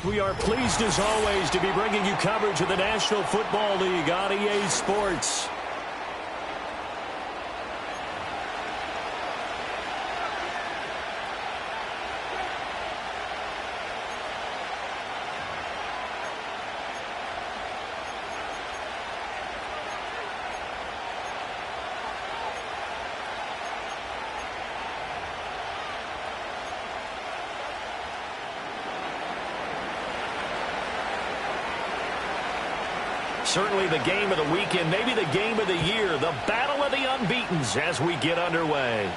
We are pleased as always to be bringing you coverage of the National Football League on EA Sports. Certainly the game of the weekend, maybe the game of the year, the battle of the unbeatens as we get underway.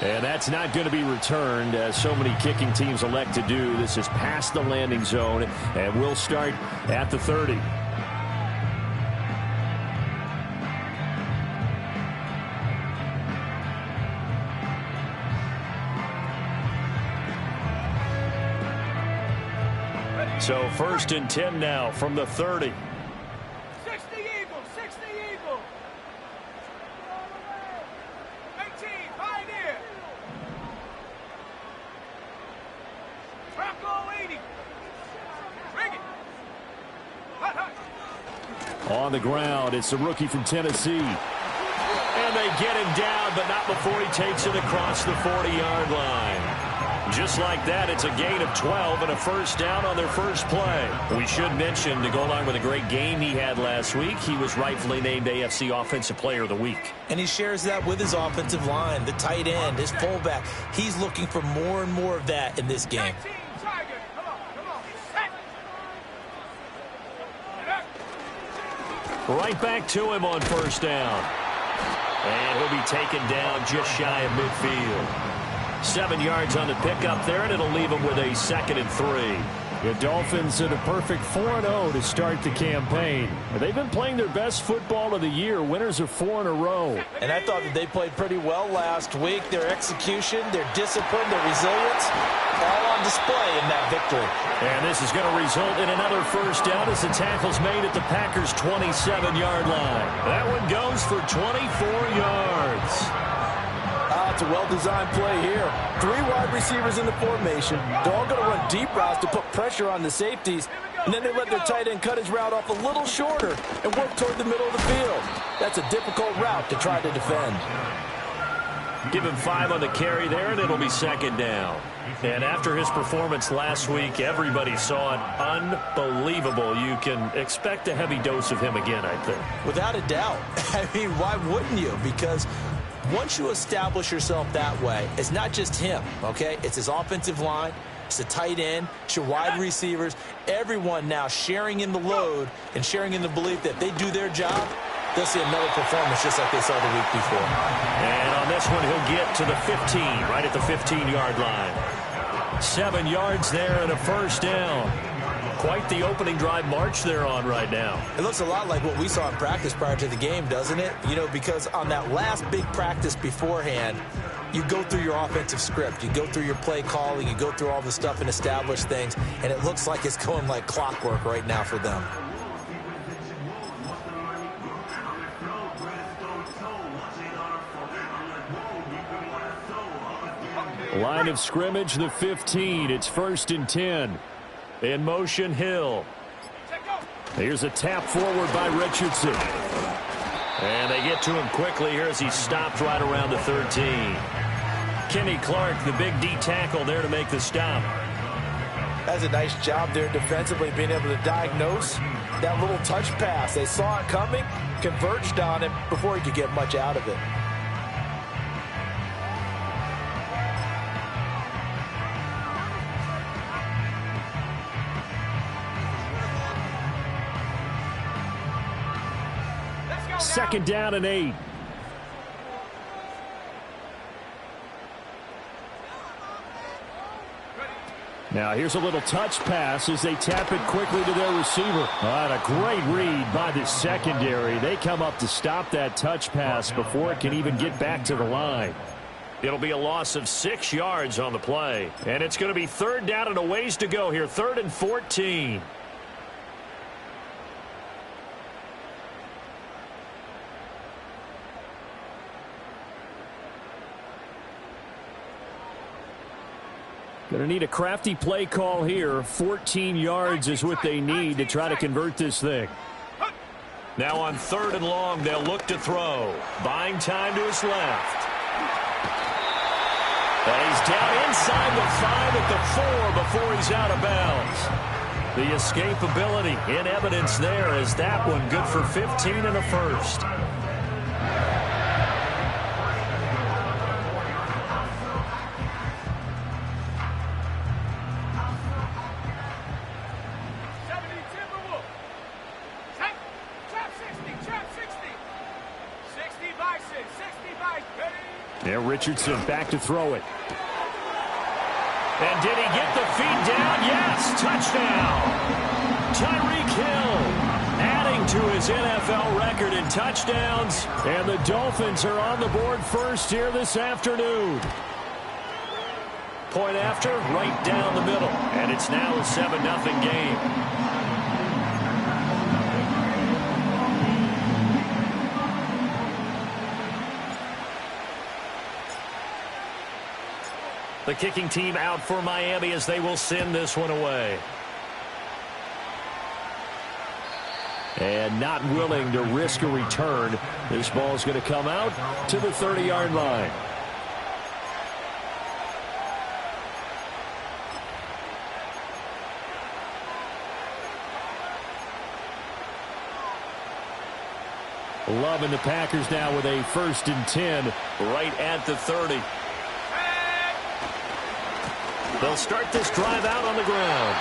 And that's not going to be returned, as so many kicking teams elect to do. This is past the landing zone, and we'll start at the 30. So 1st and 10 now from the 30. On the ground, it's the rookie from Tennessee. And they get him down, but not before he takes it across the 40-yard line. Just like that, it's a gain of 12 and a first down on their first play. We should mention, to go along with a great game he had last week, he was rightfully named AFC Offensive Player of the Week. And he shares that with his offensive line, the tight end, his fullback. He's looking for more and more of that in this game. Right back to him on first down. And he'll be taken down just shy of midfield. 7 yards on the pickup there, and it'll leave him with a 2nd and 3. The Dolphins in a perfect 4-0 to start the campaign. They've been playing their best football of the year. Winners of 4 in a row. And I thought that they played pretty well last week. Their execution, their discipline, their resilience, all on display in that victory. And this is going to result in another first down as the tackle's made at the Packers' 27-yard line. That one goes for 24 yards. It's a well-designed play here. 3 wide receivers in the formation. They're all going to run deep routes to put pressure on the safeties. And then they let their tight end cut his route off a little shorter and work toward the middle of the field. That's a difficult route to try to defend. Give him 5 on the carry there, and it'll be 2nd down. And after his performance last week, everybody saw it. Unbelievable. You can expect a heavy dose of him again, I think. Without a doubt. I mean, why wouldn't you? Because once you establish yourself that way, it's not just him, okay? It's his offensive line, it's the tight end, it's your wide receivers, everyone now sharing in the load and sharing in the belief that they do their job, they'll see another performance just like they saw the week before. And on this one, he'll get to the 15, right at the 15-yard line. 7 yards there and a first down. Quite the opening drive march they're on right now. It looks a lot like what we saw in practice prior to the game, doesn't it? You know, because on that last big practice beforehand, you go through your offensive script. You go through your play calling. You go through all the stuff and establish things. And it looks like it's going like clockwork right now for them. Line of scrimmage, the 15. It's 1st and 10. In motion, Hill. Here's a tap forward by Richardson. And they get to him quickly here as he stopped right around the 13. Kenny Clark, the big D tackle there to make the stop. That's a nice job there defensively, being able to diagnose that little touch pass. They saw it coming, converged on it before he could get much out of it. Second down and 8. Now here's a little touch pass as they tap it quickly to their receiver. A great read by the secondary. They come up to stop that touch pass before it can even get back to the line. It'll be a loss of 6 yards on the play. And it's going to be 3rd down and a ways to go here. 3rd and 14. Going to need a crafty play call here. 14 yards is what they need to try to convert this thing. Now on 3rd and long, they'll look to throw. Buying time to his left. And he's down inside the 5 at the 4 before he's out of bounds. The escapability in evidence there as that one good for 15 and a first. There, Richardson back to throw it. And did he get the feet down? Yes, touchdown. Tyreek Hill adding to his NFL record in touchdowns. And the Dolphins are on the board first here this afternoon. Point after, right down the middle. And it's now a 7-0 game. The kicking team out for Miami as they will send this one away. And not willing to risk a return. This ball is going to come out to the 30-yard line. Love and the Packers now with a 1st and 10 right at the 30. They'll start this drive out on the ground.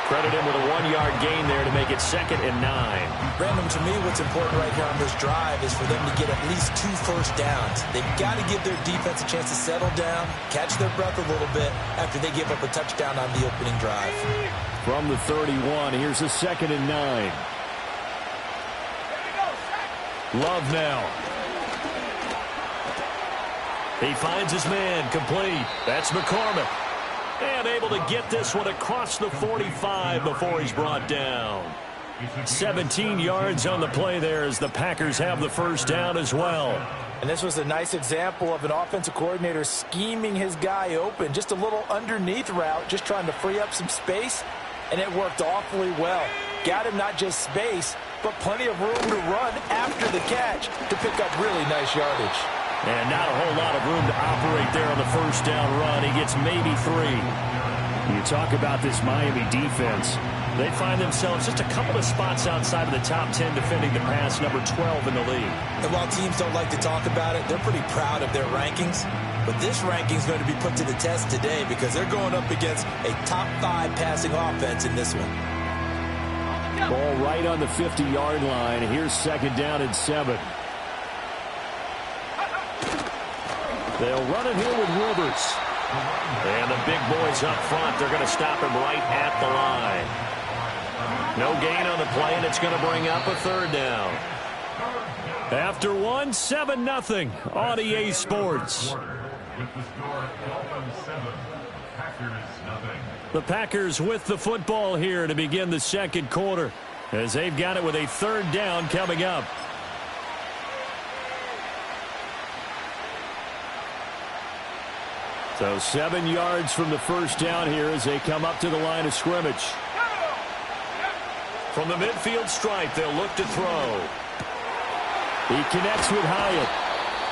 Credit him with a 1-yard gain there to make it 2nd and 9. Brandon, to me, what's important right here on this drive is for them to get at least 2 first downs. They've got to give their defense a chance to settle down, catch their breath a little bit after they give up a touchdown on the opening drive. From the 31, here's a 2nd and 9. Love now. He finds his man complete. That's McCormick. And able to get this one across the 45 before he's brought down. 17 yards on the play there as the Packers have the first down as well. And this was a nice example of an offensive coordinator scheming his guy open. Just a little underneath route, just trying to free up some space, and it worked awfully well. Got him not just space, but plenty of room to run after the catch to pick up really nice yardage. And not a whole lot of room to operate there on the first down run. He gets maybe 3. You talk about this Miami defense. They find themselves just a couple of spots outside of the top 10 defending the pass, number 12 in the league. And while teams don't like to talk about it, they're pretty proud of their rankings. But this ranking is going to be put to the test today because they're going up against a top 5 passing offense in this one. Ball right on the 50-yard line. Here's 2nd down and 7. They'll run it here with Rivers. And the big boys up front, they're going to stop him right at the line. No gain on the play, and it's going to bring up a 3rd down. After 1, 7-0 on EA Sports. The Packers with the football here to begin the 2nd quarter as they've got it with a 3rd down coming up. So 7 yards from the first down here as they come up to the line of scrimmage. From the midfield stripe, they'll look to throw. He connects with Hyatt.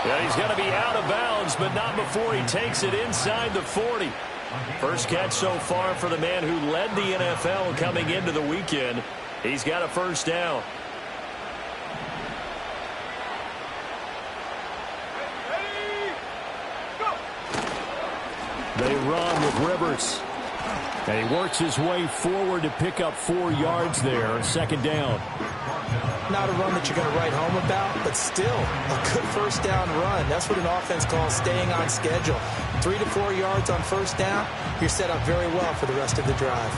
Yeah, he's going to be out of bounds, but not before he takes it inside the 40. First catch so far for the man who led the NFL coming into the weekend. He's got a first down. They run with Rivers. And he works his way forward to pick up 4 yards there. 2nd down. Not a run that you're going to write home about, but still a good first down run. That's what an offense calls staying on schedule. 3 to 4 yards on first down, you're set up very well for the rest of the drive.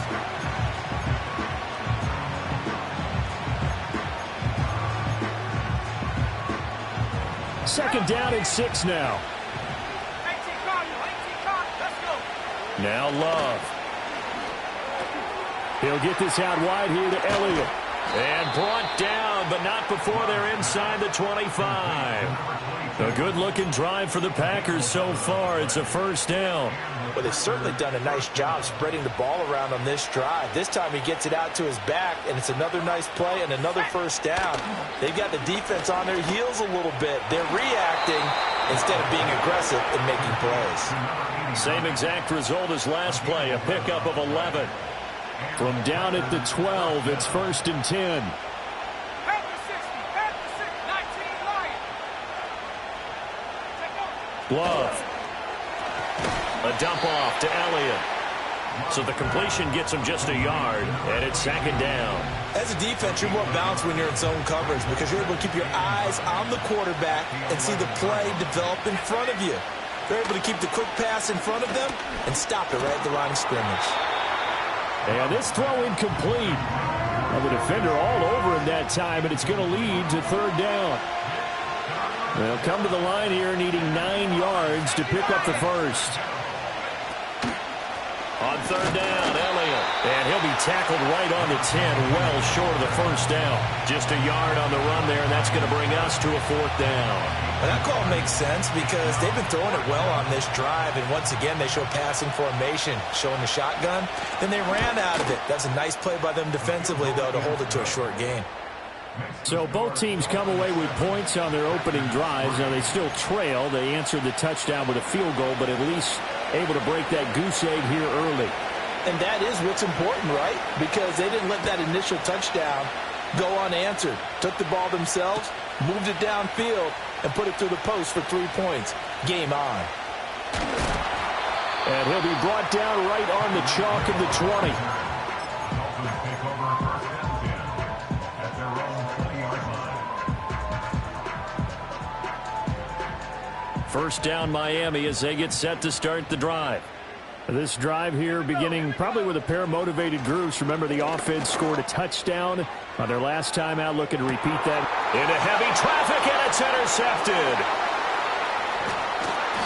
Second down and 6 now. Now Love. He'll get this out wide here to Elliott. And brought down, but not before they're inside the 25. A good-looking drive for the Packers so far. It's a first down. Well, they've certainly done a nice job spreading the ball around on this drive. This time he gets it out to his back, and it's another nice play and another first down. They've got the defense on their heels a little bit. They're reacting instead of being aggressive and making plays. Same exact result as last play, a pickup of 11. From down at the 12, it's 1st and 10. Love. A dump off to Elliott. So the completion gets him just a yard, and it's 2nd down. As a defense, you're more balanced when you're in zone coverage because you're able to keep your eyes on the quarterback and see the play develop in front of you. They're able to keep the quick pass in front of them and stop it right at the line of scrimmage. And this throw incomplete. Well, the defender all over him that time, and it's going to lead to 3rd down. They'll come to the line here needing 9 yards to pick up the first. On 3rd down, Elliott. And he'll be tackled right on the 10, well short of the first down. Just a yard on the run there, and that's going to bring us to a 4th down. Well, that call makes sense because they've been throwing it well on this drive, and once again they show passing formation, showing the shotgun. Then they ran out of it. That's a nice play by them defensively, though, to hold it to a short gain. So both teams come away with points on their opening drives. Now they still trail. They answered the touchdown with a field goal, but at least able to break that goose egg here early. And that is what's important, right? Because they didn't let that initial touchdown go unanswered. Took the ball themselves, moved it downfield, and put it through the post for 3 points. Game on. And he'll be brought down right on the chalk of the 20. First down, Miami, as they get set to start the drive. This drive here beginning probably with a pair of motivated groups. Remember, the offense scored a touchdown on their last time out. Looking to repeat that. Into heavy traffic, and it's intercepted.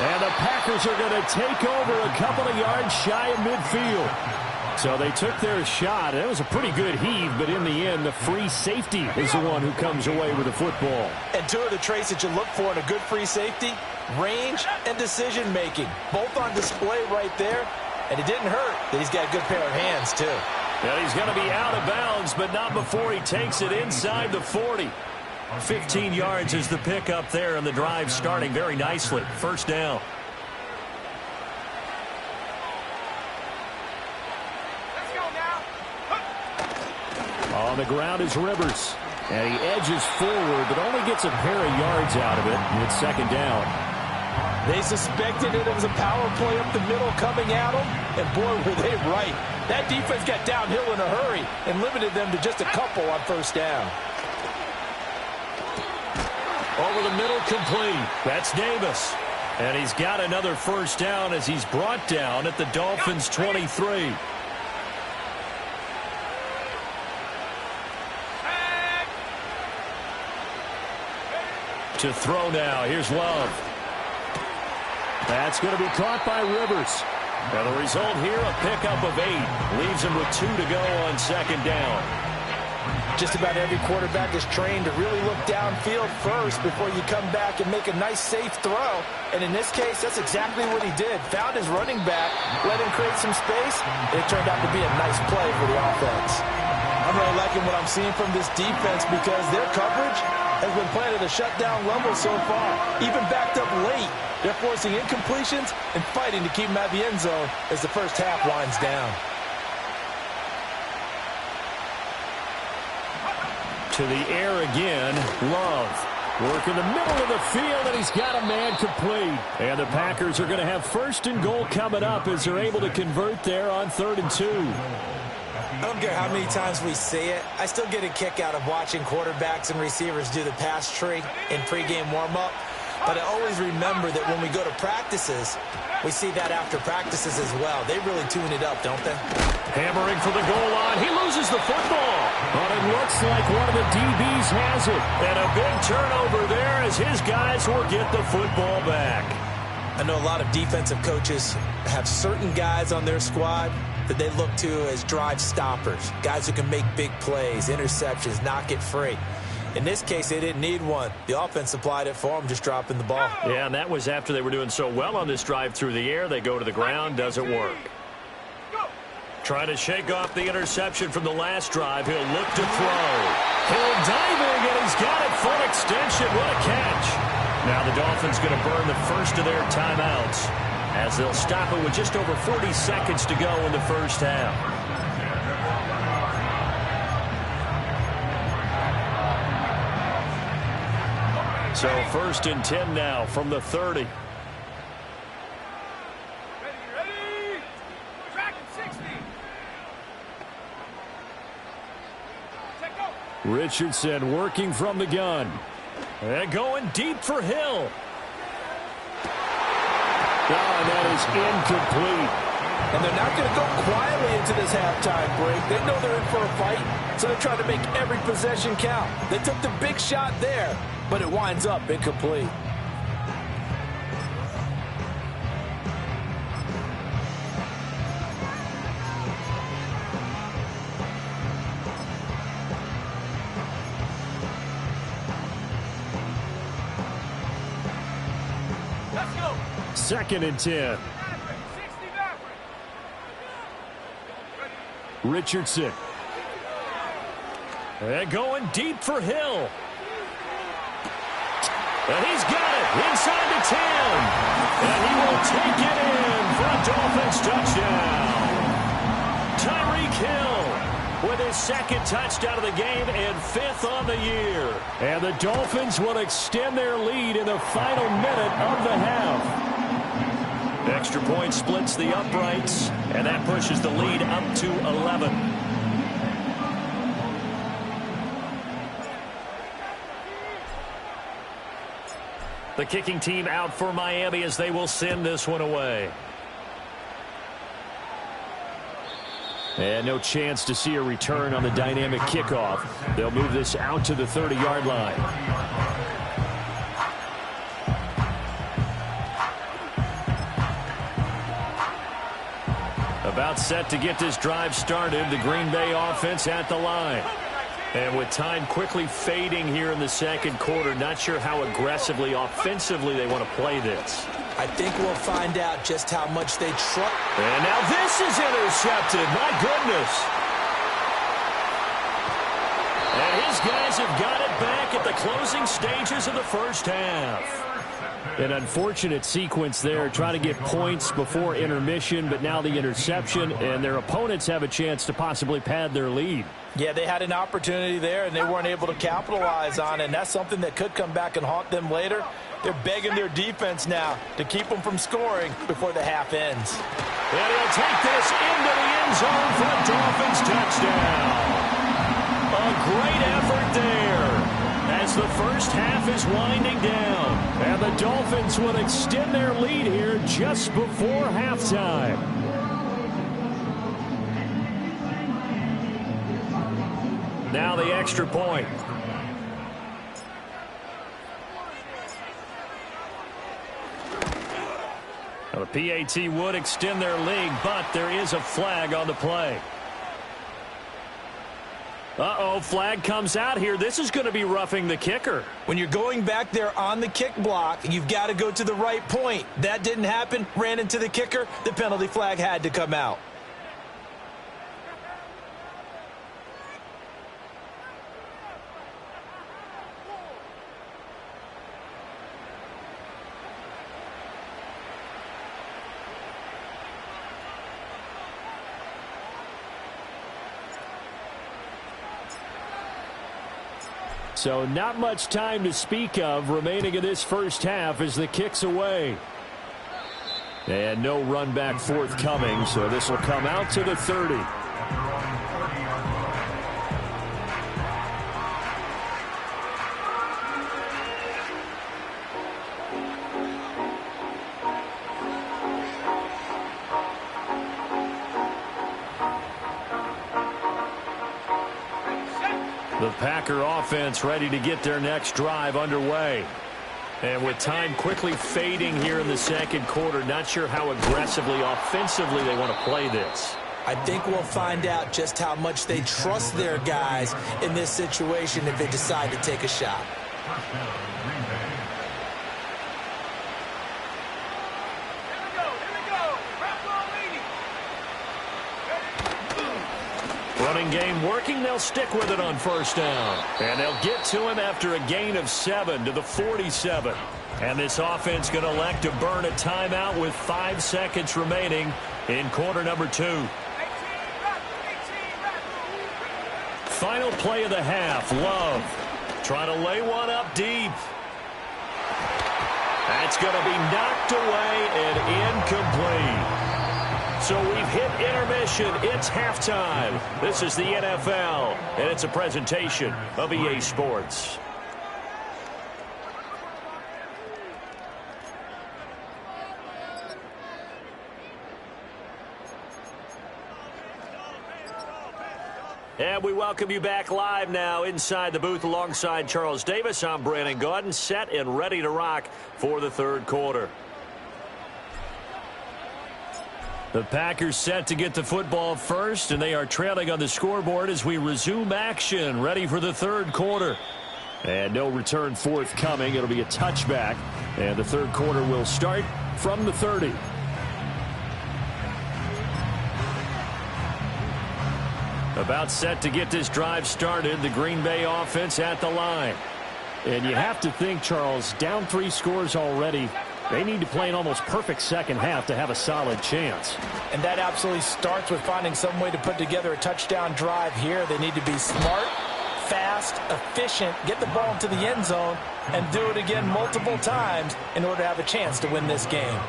And the Packers are going to take over a couple of yards shy of midfield. So they took their shot. It was a pretty good heave, but in the end, the free safety is the one who comes away with the football. And two of the traits that you look for in a good free safety, range and decision-making. Both on display right there. And it didn't hurt that he's got a good pair of hands, too. And he's going to be out of bounds, but not before he takes it inside the 40. 15 yards is the pickup there, and the drive starting very nicely. First down. On the ground is Rivers. And he edges forward, but only gets a pair of yards out of it with 2nd down. They suspected it was a power play up the middle coming at them, and boy, were they right. That defense got downhill in a hurry and limited them to just a couple on first down. Over the middle, complete. That's Davis. And he's got another first down as he's brought down at the Dolphins' 23. To throw now. Here's Love. That's going to be caught by Rivers. And the result here, a pickup of 8. Leaves him with 2 to go on 2nd down. Just about every quarterback is trained to really look downfield first before you come back and make a nice, safe throw. And in this case, that's exactly what he did. Found his running back, let him create some space, and it turned out to be a nice play for the offense. I'm really liking what I'm seeing from this defense because their coverage has been playing at a shutdown level so far. Even backed up late, they're forcing incompletions and fighting to keep them out of the end zone as the first half winds down. To the air again, Love. Work in the middle of the field, and he's got a man complete. And the Packers are going to have 1st and goal coming up as they're able to convert there on 3rd and 2. I don't care how many times we see it. I still get a kick out of watching quarterbacks and receivers do the pass tree in pregame warm-up. But I always remember that when we go to practices, we see that after practices as well. They really tune it up, don't they? Hammering for the goal line. He loses the football. But it looks like one of the DBs has it. And a big turnover there as his guys will get the football back. I know a lot of defensive coaches have certain guys on their squad that they look to as drive stoppers, guys who can make big plays, interceptions, knock it free. In this case, they didn't need one. The offense supplied it for them, just dropping the ball. Yeah, and that was after they were doing so well on this drive through the air. They go to the ground, doesn't work. Trying to shake off the interception from the last drive. He'll look to throw. He'll diving, and he's got it. Full extension. What a catch. Now the Dolphins going to burn the first of their timeouts as they'll stop it with just over 40 seconds to go in the first half. So 1st and 10 now from the 30. Ready? Track at 60. Richardson working from the gun. And going deep for Hill. Oh, that is incomplete. And they're not going to go quietly into this halftime break. They know they're in for a fight, so they're trying to make every possession count. They took the big shot there, but it winds up incomplete. Let's go. 2nd and 10. Richardson. And going deep for Hill. And he's got it inside the 10. And he will take it in for a Dolphins touchdown. Tyreek Hill with his 2nd touchdown of the game and 5th on the year. And the Dolphins will extend their lead in the final minute of the half. Extra point splits the uprights, and that pushes the lead up to 11. The kicking team out for Miami as they will send this one away. And no chance to see a return on the dynamic kickoff. They'll move this out to the 30-yard line. About set to get this drive started. The Green Bay offense at the line. And with time quickly fading here in the 2nd quarter, not sure how aggressively, offensively they want to play this. I think we'll find out just how much they trust. And now this is intercepted. My goodness. And his guys have got it back at the closing stages of the first half. An unfortunate sequence there, trying to get points before intermission, but now the interception, and their opponents have a chance to possibly pad their lead. Yeah, they had an opportunity there, and they weren't able to capitalize on it, and that's something that could come back and haunt them later. They're begging their defense now to keep them from scoring before the half ends. And he'll take this into the end zone for a Dolphins touchdown. A great effort there as the first half is winding down. And the Dolphins will extend their lead here just before halftime. Now the extra point. Now the PAT would extend their lead, but there is a flag on the play. Uh-oh, flag comes out here. This is going to be roughing the kicker. When you're going back there on the kick block, you've got to go to the right point. That didn't happen. Ran into the kicker. The penalty flag had to come out. So not much time to speak of remaining in this first half as the kick's away. And no run back forthcoming, so this will come out to the 30. The Packer offense ready to get their next drive underway. And with time quickly fading here in the 2nd quarter, not sure how aggressively, offensively they want to play this. I think we'll find out just how much they trust their guys in this situation if they decide to take a shot. Running game working. They'll stick with it on first down. And they'll get to him after a gain of 7 to the 47. And this offense going to elect to burn a timeout with 5 seconds remaining in quarter number 2. Final play of the half. Love trying to lay one up deep. That's going to be knocked away and incomplete. So we've hit intermission. It's halftime. This is the NFL, and it's a presentation of EA Sports. And we welcome you back live now inside the booth alongside Charles Davis. I'm Brandon Gaudin, set and ready to rock for the third quarter. The Packers set to get the football first, and they are trailing on the scoreboard as we resume action, ready for the third quarter. And no return forthcoming. It'll be a touchback, and the third quarter will start from the 30. About set to get this drive started, the Green Bay offense at the line. And you have to think, Charles, down 3 scores already. They need to play an almost perfect second half to have a solid chance. And that absolutely starts with finding some way to put together a touchdown drive here. They need to be smart, fast, efficient, get the ball into the end zone, and do it again multiple times in order to have a chance to win this game.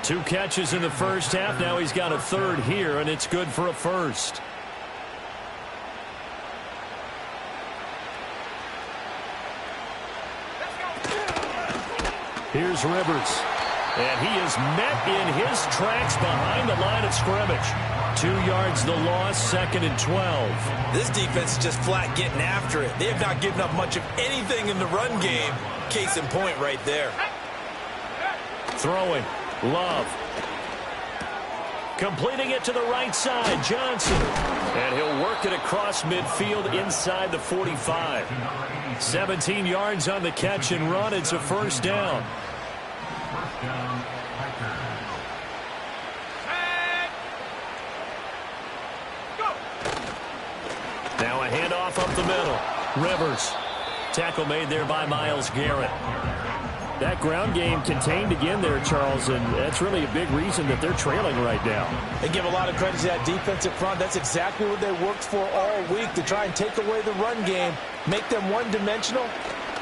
2 catches in the first half. Now he's got a third here, and it's good for a first. Here's Rivers. And he is met in his tracks behind the line of scrimmage. 2 yards the loss, 2nd and 12. This defense is just flat getting after it. They have not given up much of anything in the run game. Case in point right there. Throwing. Love. Completing it to the right side. Johnson. And he'll work it across midfield inside the 45. 17 yards on the catch and run. It's a first down. Now a handoff up the middle. Rivers. Tackle made there by Myles Garrett. That ground game contained again there, Charles, and that's really a big reason that they're trailing right now. They give a lot of credit to that defensive front. That's exactly what they worked for all week, to try and take away the run game, make them one-dimensional.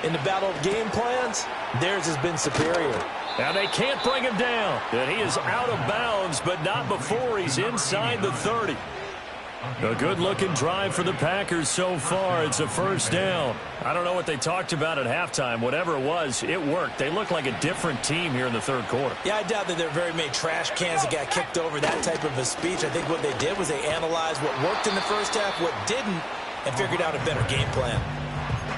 In the battle of game plans, theirs has been superior. Now they can't bring him down. And he is out of bounds, but not before he's inside the 30. A good-looking drive for the Packers so far. It's a first down. I don't know what they talked about at halftime. Whatever it was, it worked. They look like a different team here in the third quarter. Yeah, I doubt that there are very many trash cans that got kicked over, that type of a speech. I think what they did was they analyzed what worked in the first half, what didn't, and figured out a better game plan.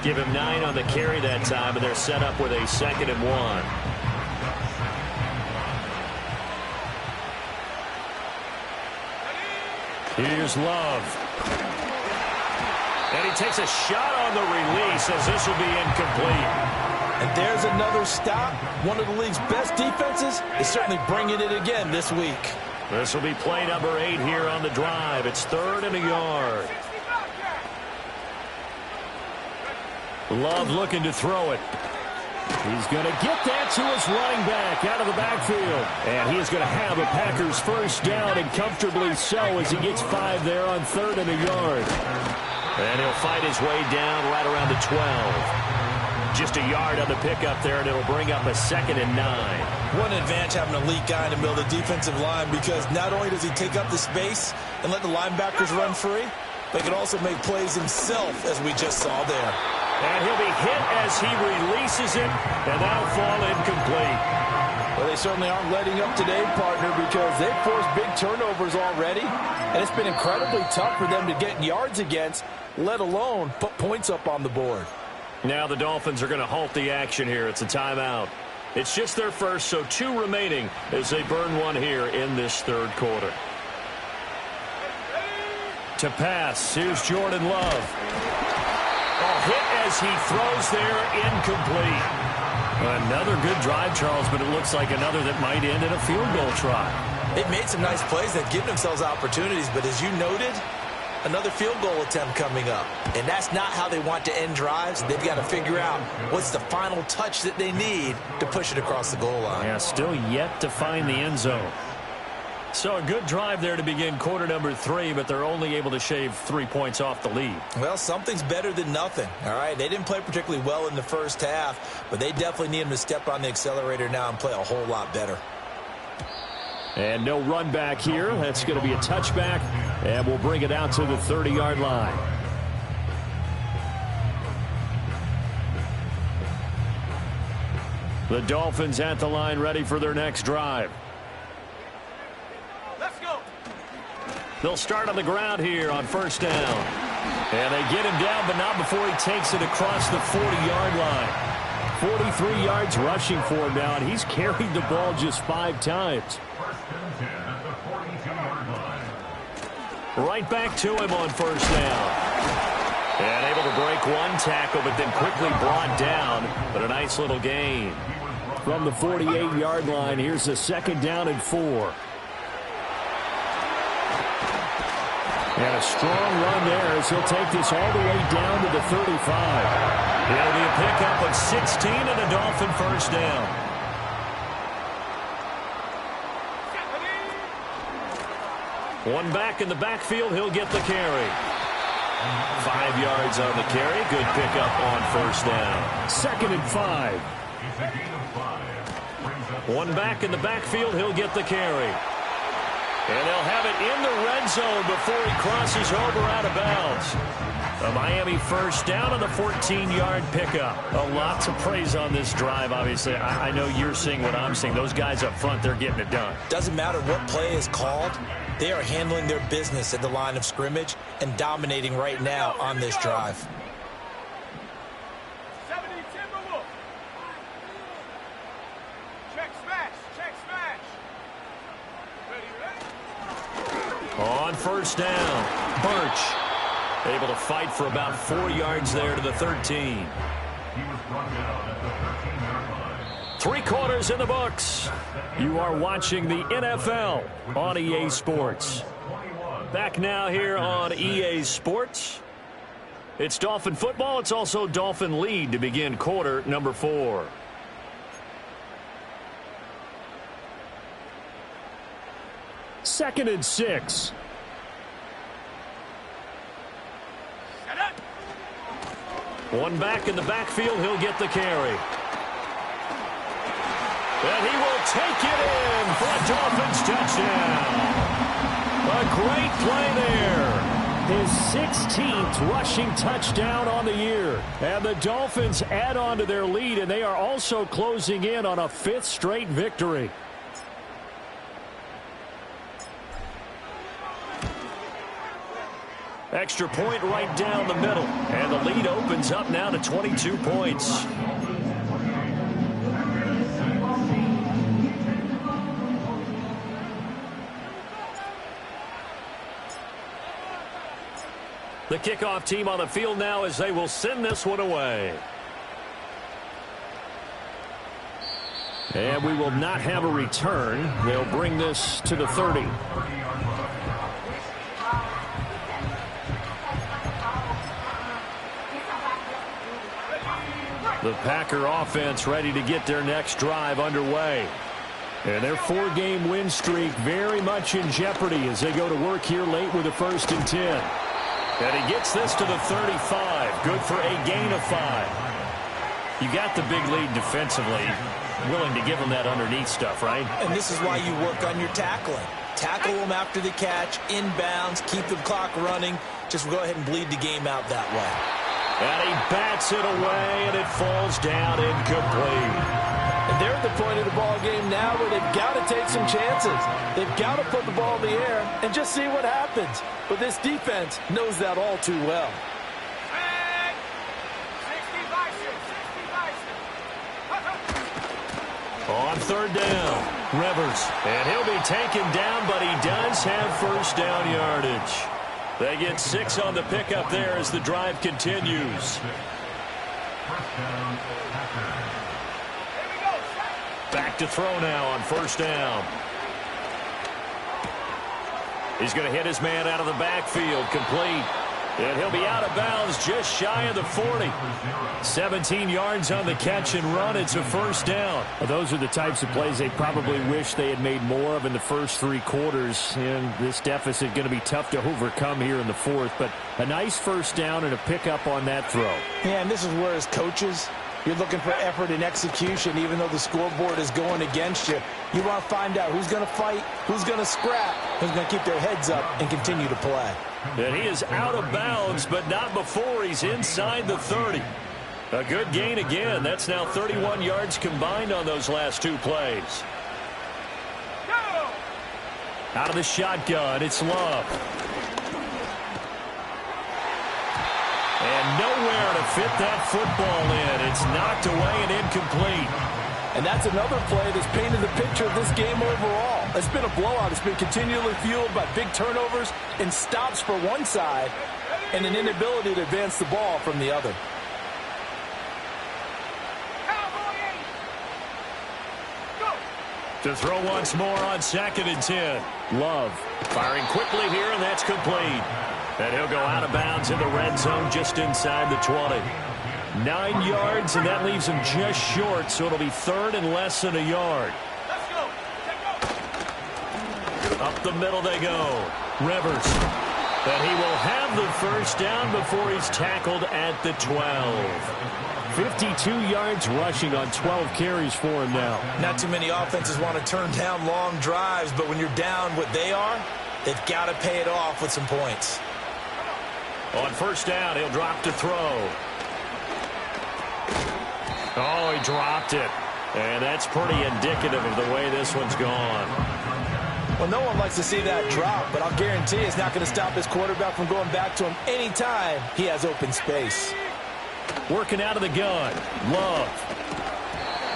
Give him 9 on the carry that time, and they're set up with a 2nd and 1. Here's Love. And he takes a shot on the release as this will be incomplete. And there's another stop. One of the league's best defenses is certainly bringing it again this week. This will be play number 8 here on the drive. It's 3rd and a yard. Love looking to throw it. He's going to get that to his running back out of the backfield. And he is going to have a Packers first down, and comfortably so, as he gets 5 there on 3rd and a yard. And he'll fight his way down right around the 12. Just a yard on the pickup there, and it'll bring up a 2nd and 9. What an advantage having an elite guy in the middle of the defensive line, because not only does he take up the space and let the linebackers run free, but he can also make plays himself, as we just saw there. And he'll be hit as he releases it, and that'll fall incomplete. Well, they certainly aren't letting up today, partner, because they've forced big turnovers already, and it's been incredibly tough for them to get yards against, let alone put points up on the board. Now the Dolphins are going to halt the action here. It's a timeout. It's just their first, so 2 remaining as they burn one here in this third quarter. To pass. Here's Jordan Love. Oh, hit as he throws there, incomplete. Another good drive, Charles, but it looks like another that might end in a field goal try. They've made some nice plays. They've given themselves opportunities, but as you noted, another field goal attempt coming up. And that's not how they want to end drives. They've got to figure out what's the final touch that they need to push it across the goal line. Yeah, still yet to find the end zone. So a good drive there to begin quarter number 3, but they're only able to shave 3 points off the lead. Well, something's better than nothing, all right? They didn't play particularly well in the first half, but they definitely need them to step on the accelerator now and play a whole lot better. And no run back here. That's going to be a touchback, and we'll bring it out to the 30-yard line. The Dolphins at the line, ready for their next drive. Let's go. They'll start on the ground here on first down. And they get him down, but not before he takes it across the 40-yard line. 43 yards rushing for him now, and he's carried the ball just 5 times. Right back to him on first down. And able to break one tackle, but then quickly brought down. But a nice little gain. From the 48-yard line, here's a second down and 4. And a strong run there as he'll take this all the way down to the 35. It'll be a pickup of 16 and a Dolphin first down. One back in the backfield, he'll get the carry. 5 yards on the carry. Good pickup on first down. Second and 5. One back in the backfield, he'll get the carry. And they'll have it in the red zone before he crosses over out of bounds. A Miami first down on the 14-yard pickup. A lot to praise on this drive, obviously. I know you're seeing what I'm seeing. Those guys up front, they're getting it done. Doesn't matter what play is called. They are handling their business at the line of scrimmage and dominating right now on this drive. 70 Timberwolves. Check smash. Check smash. Ready. On first down, Birch able to fight for about 4 yards there to the 13. 3 quarters in the books. You are watching the NFL on EA Sports. Back now here on EA Sports. It's Dolphin football. It's also Dolphin lead to begin quarter number 4. Second and 6. One back in the backfield. He'll get the carry. And he will take it in for a Dolphins touchdown. A great play there. His 16th rushing touchdown on the year. And the Dolphins add on to their lead, and they are also closing in on a 5th straight victory. Extra point right down the middle. And the lead opens up now to 22 points. The kickoff team on the field now as they will send this one away. And we will not have a return. They'll bring this to the 30. The Packer offense ready to get their next drive underway. And their 4-game win streak very much in jeopardy as they go to work here late with a 1st and 10. And he gets this to the 35. Good for a gain of 5. You got the big lead defensively. Willing to give them that underneath stuff, right? And this is why you work on your tackling. Tackle them after the catch, inbounds, keep the clock running. Just go ahead and bleed the game out that way. And he bats it away, and it falls down incomplete. And they're at the point of the ball game now where they've got to take some chances. They've got to put the ball in the air and just see what happens. But this defense knows that all too well. 60 Bison. 60 Bison. On third down, Rivers. And he'll be taken down, but he does have first down yardage. They get 6 on the pickup there as the drive continues. Back to throw now on first down. He's going to hit his man out of the backfield, complete. And he'll be out of bounds just shy of the 40. 17 yards on the catch and run. It's a first down. Well, those are the types of plays they probably wish they had made more of in the first 3 quarters. And this deficit going to be tough to overcome here in the 4th. But a nice first down and a pickup on that throw. Yeah, and this is where as coaches, you're looking for effort and execution, even though the scoreboard is going against you. You want to find out who's going to fight, who's going to scrap, who's going to keep their heads up and continue to play. And he is out of bounds, but not before he's inside the 30. A good gain again. That's now 31 yards combined on those last 2 plays. Out of the shotgun, it's Love. And nowhere to fit that football in. It's knocked away and incomplete. And that's another play that's painted the picture of this game overall. It's been a blowout. It's been continually fueled by big turnovers and stops for one side and an inability to advance the ball from the other. To throw once more on 2nd and 10. Love firing quickly here, and that's complete. And he'll go out of bounds in the red zone just inside the 20. 9 yards, and that leaves him just short, so it'll be 3rd and less than a yard. Up the middle they go. Rivers. But he will have the first down before he's tackled at the 12. 52 yards rushing on 12 carries for him now. Not too many offenses want to turn down long drives, but when you're down what they are, they've got to pay it off with some points. On first down, he'll drop to throw. Oh, he dropped it. And that's pretty indicative of the way this one's gone. Well, no one likes to see that drop, but I'll guarantee it's not going to stop his quarterback from going back to him anytime he has open space. Working out of the gun. Love.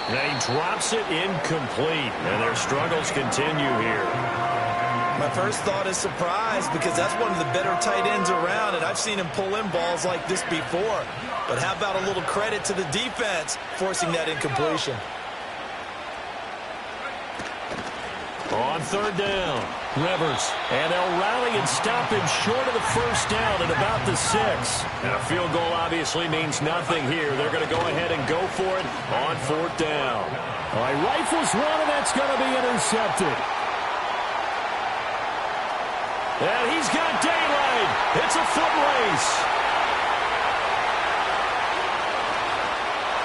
And he drops it incomplete. And their struggles continue here. My first thought is surprise because that's one of the better tight ends around, and I've seen him pull in balls like this before. But how about a little credit to the defense forcing that incompletion? On third down, Rivers. And they'll rally and stop him short of the first down at about the 6. And a field goal obviously means nothing here. They're going to go ahead and go for it on 4th down. All right, rifles one, and that's going to be intercepted. And he's got daylight. It's a foot race.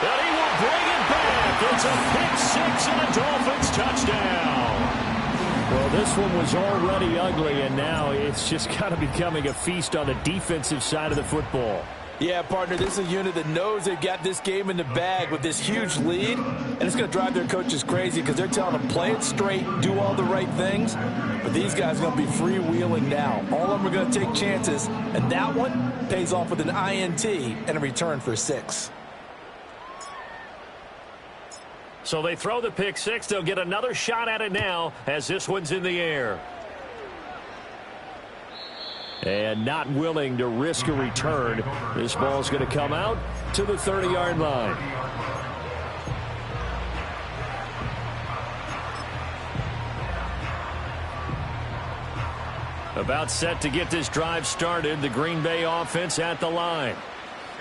And he will bring it back. It's a pick 6 and a Dolphins touchdown. Well, this one was already ugly, and now it's just kind of becoming a feast on the defensive side of the football. Yeah, partner, this is a unit that knows they've got this game in the bag with this huge lead, and it's going to drive their coaches crazy because they're telling them play it straight, do all the right things, but these guys are going to be freewheeling now. All of them are going to take chances, and that one pays off with an INT and a return for 6. So they throw the pick 6. They'll get another shot at it now as this one's in the air. And not willing to risk a return. This ball's going to come out to the 30-yard line. About set to get this drive started. The Green Bay offense at the line.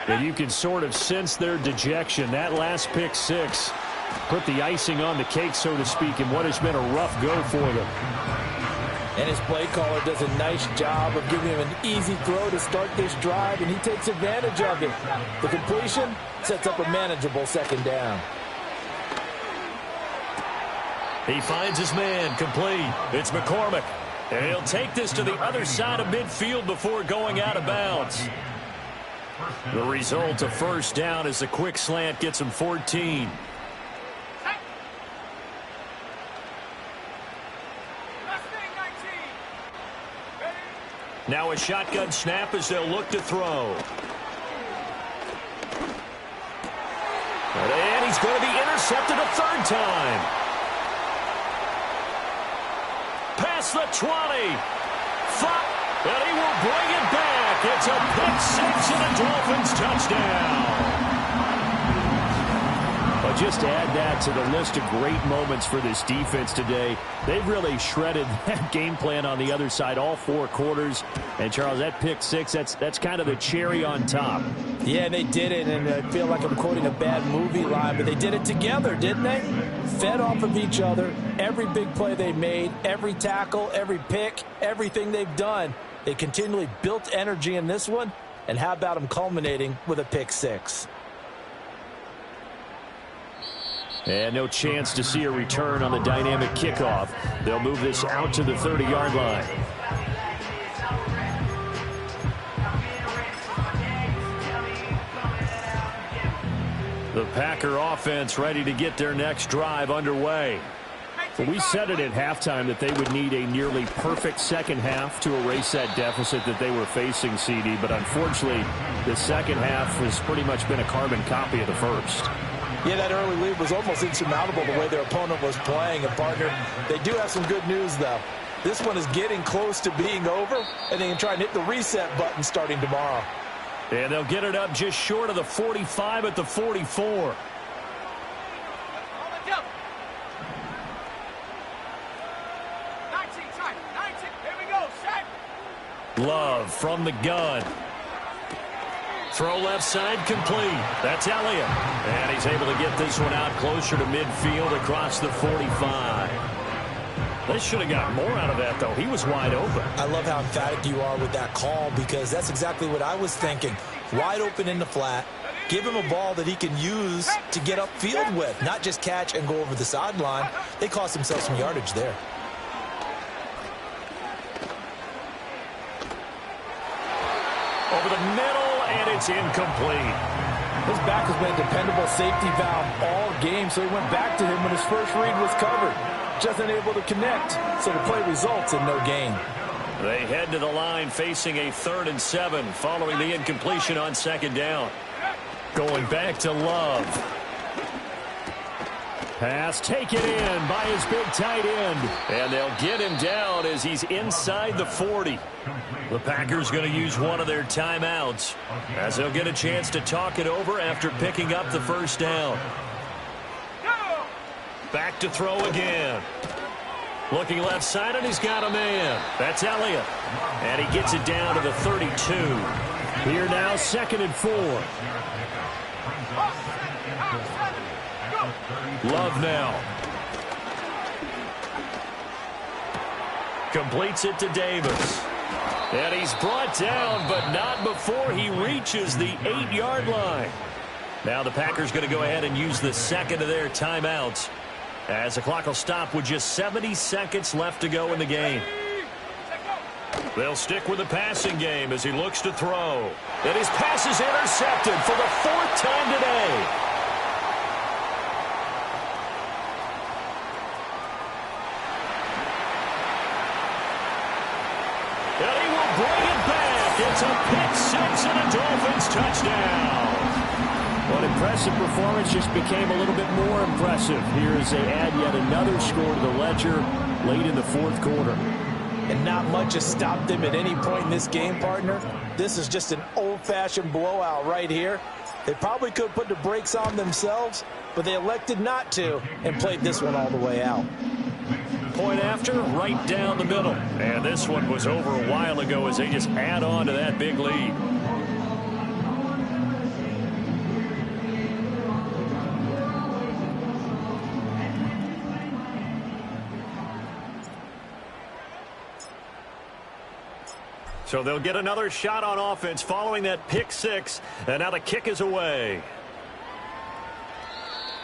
And you can sort of sense their dejection. That last pick 6 put the icing on the cake, so to speak, in what has been a rough go for them. And his play caller does a nice job of giving him an easy throw to start this drive, and he takes advantage of it. The completion sets up a manageable 2nd down. He finds his man, complete. It's McCormick. And he'll take this to the other side of midfield before going out of bounds. The result of first down is a quick slant gets him 14. Now a shotgun snap as they'll look to throw. And he's going to be intercepted a 3rd time. Past the 20. And he will bring it back. It's a pick six and a Dolphins touchdown. But just add that to the list of great moments for this defense today. They've really shredded that game plan on the other side all 4 quarters. And, Charles, that pick six, that's kind of the cherry on top. Yeah, they did it, and I feel like I'm quoting a bad movie line, but they did it together, didn't they? Fed off of each other. Every big play they made, every tackle, every pick, everything they've done. They continually built energy in this one, and how about them culminating with a pick six? And no chance to see a return on the dynamic kickoff. They'll move this out to the 30-yard line. The Packer offense ready to get their next drive underway. Well, we said it at halftime that they would need a nearly perfect second half to erase that deficit that they were facing, CD. But unfortunately, the second half has pretty much been a carbon copy of the first. Yeah, that early lead was almost insurmountable the way their opponent was playing. And, partner, they do have some good news, though. This one is getting close to being over, and they can try and hit the reset button starting tomorrow. And they'll get it up just short of the 45 at the 44. Love from the gun. Throw left side complete. That's Elliott. And he's able to get this one out closer to midfield across the 45. They should have got more out of that, though. He was wide open. I love how emphatic you are with that call, because that's exactly what I was thinking. Wide open in the flat. Give him a ball that he can use to get upfield with, not just catch and go over the sideline. They cost themselves some yardage there. Over the middle, and it's incomplete. This back has been a dependable safety valve all game, so he went back to him when his first read was covered. Just unable to connect, so the play results in no gain. They head to the line facing a 3rd and 7 following the incompletion on second down. Going back to Love. Pass taken in by his big tight end. And they'll get him down as he's inside the 40. The Packers going to use one of their timeouts as they'll get a chance to talk it over after picking up the first down. Back to throw again. Looking left side, and he's got a man. That's Elliott. And he gets it down to the 32. Here now, 2nd and 4. Love now. Completes it to Davis. And he's brought down, but not before he reaches the 8-yard line. Now the Packers going to go ahead and use the second of their timeouts, as the clock will stop with just 70 seconds left to go in the game. They'll stick with the passing game as he looks to throw. And his pass is intercepted for the 4th time today. And he will bring it back. It's a pick six and a Dolphins touchdown. Well, an impressive performance just became a little bit more impressive here as they add yet another score to the ledger late in the 4th quarter. And not much has stopped them at any point in this game, partner. This is just an old-fashioned blowout right here. They probably could put the brakes on themselves, but they elected not to and played this one all the way out. Point after, right down the middle. And this one was over a while ago as they just add on to that big lead. So they'll get another shot on offense following that pick six. And now the kick is away.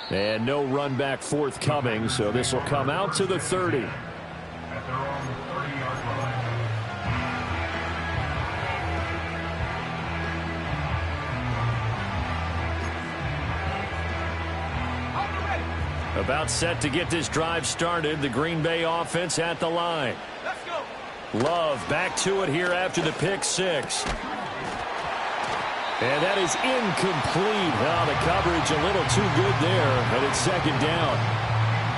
And no run back forthcoming, so this will come out to the 30. About set to get this drive started. The Green Bay offense at the line. Let's go. Love back to it here after the pick six. And that is incomplete. Well, the coverage a little too good there, but it's second down.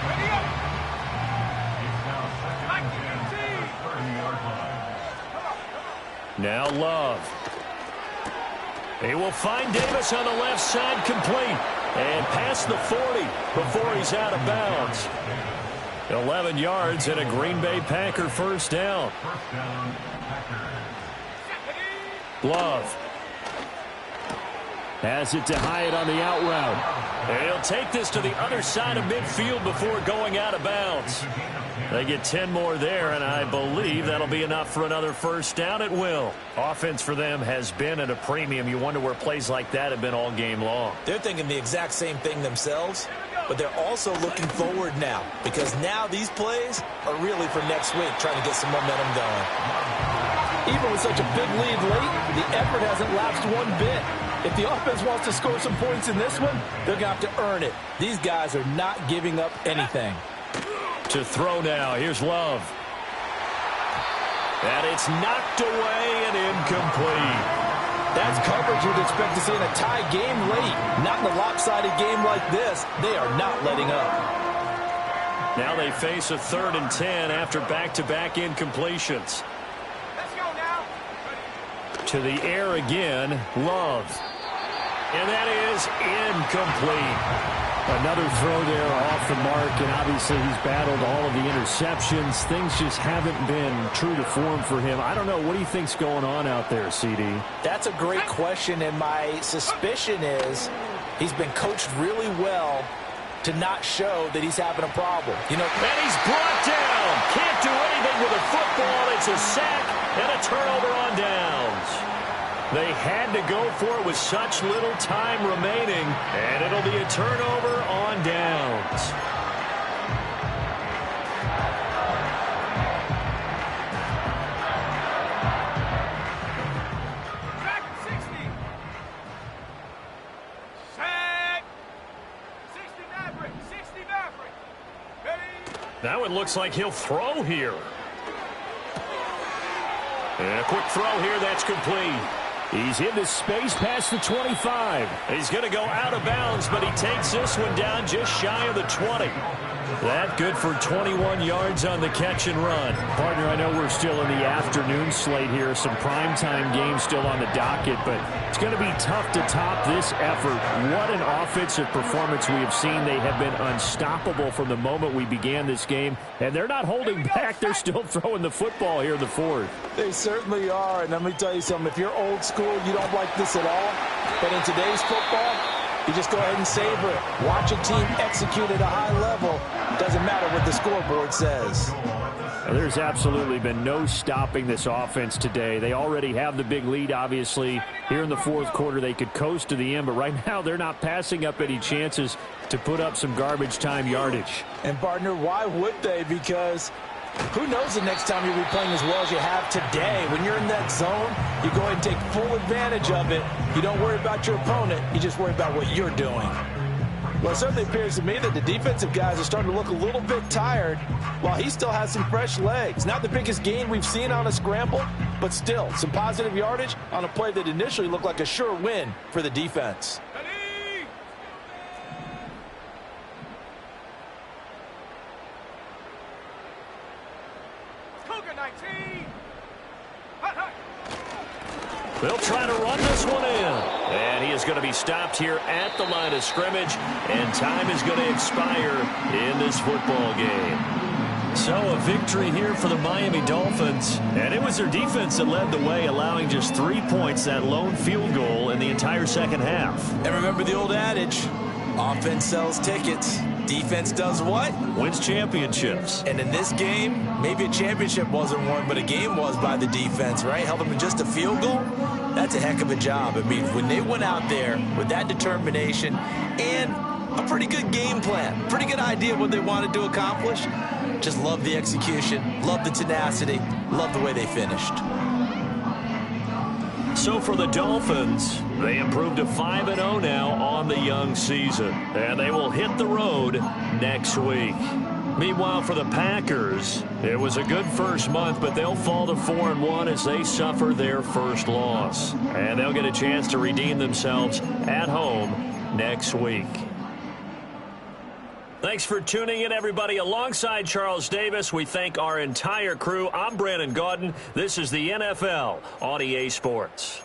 Ready up. Back to your team. Now Love. He will find Davis on the left side, complete. And past the 40 before he's out of bounds. 11 yards and a Green Bay Packer first down. Love has it to Hyatt on the out route. And he'll take this to the other side of midfield before going out of bounds. They get 10 more there, and I believe that'll be enough for another first down at will. Offense for them has been at a premium. You wonder where plays like that have been all game long. They're thinking the exact same thing themselves, but they're also looking forward now because now these plays are really for next week, trying to get some momentum going. Even with such a big lead late, the effort hasn't lapsed one bit. If the offense wants to score some points in this one, they're going to have to earn it. These guys are not giving up anything. To throw now. Here's Love. And it's knocked away and incomplete. That's coverage you'd expect to see in a tie game late. Not in a lopsided game like this. They are not letting up. Now they face a 3rd and 10 after back-to-back incompletions. Let's go now. To the air again, Love. And that is incomplete. Another throw there off the mark, and obviously he's battled all of the interceptions. Things just haven't been true to form for him. I don't know. What do you think's going on out there, CD? That's a great question, and my suspicion is he's been coached really well to not show that he's having a problem. You know, and he's brought down. Can't do anything with a football. It's a sack and a turnover on downs. They had to go for it with such little time remaining, and it'll be a turnover on downs. Back 60. Sack. 60 Maverick. 60 Maverick. Ready. Now it looks like he'll throw here. And a quick throw here, that's complete. He's into space past the 25. He's going to go out of bounds, but he takes this one down just shy of the 20. That good for 21 yards on the catch and run. Partner, I know we're still in the afternoon slate here. Some primetime games still on the docket, but it's going to be tough to top this effort. What an offensive performance we have seen. They have been unstoppable from the moment we began this game, and they're not holding back. They're still throwing the football here in the 4th. They certainly are, and let me tell you something. If you're old school, you don't like this at all. But in today's football, you just go ahead and savor it. Watch a team execute at a high level. Doesn't matter what the scoreboard says. There's absolutely been no stopping this offense today. They already have the big lead, obviously. Here in the 4th quarter, they could coast to the end, but right now they're not passing up any chances to put up some garbage time yardage. And, partner, why would they? Because who knows the next time you'll be playing as well as you have today. When you're in that zone, you go ahead and take full advantage of it. You don't worry about your opponent. You just worry about what you're doing. Well, it certainly appears to me that the defensive guys are starting to look a little bit tired while he still has some fresh legs. Not the biggest gain we've seen on a scramble, but still some positive yardage on a play that initially looked like a sure win for the defense. Ready. Cougar 19. Hut, hut. They'll try to run this one in. And he is going to be stopped here at the line of scrimmage. And time is going to expire in this football game. So a victory here for the Miami Dolphins. And it was their defense that led the way, allowing just 3 points, that lone field goal in the entire second half. and remember the old adage, offense sells tickets. Defense does what? Wins championships. And in this game, maybe a championship wasn't won, but a game was by the defense, right? Held them to just a field goal. That's a heck of a job. I mean, when they went out there with that determination and a pretty good game plan, pretty good idea of what they wanted to accomplish, just love the execution, love the tenacity, love the way they finished. So for the Dolphins, they improved to 5-0 now on the young season. And they will hit the road next week. Meanwhile, for the Packers, it was a good first month, but they'll fall to 4-1 as they suffer their first loss. And they'll get a chance to redeem themselves at home next week. Thanks for tuning in, everybody. Alongside Charles Davis, we thank our entire crew. I'm Brandon Gaudin. This is the NFL on EA Sports.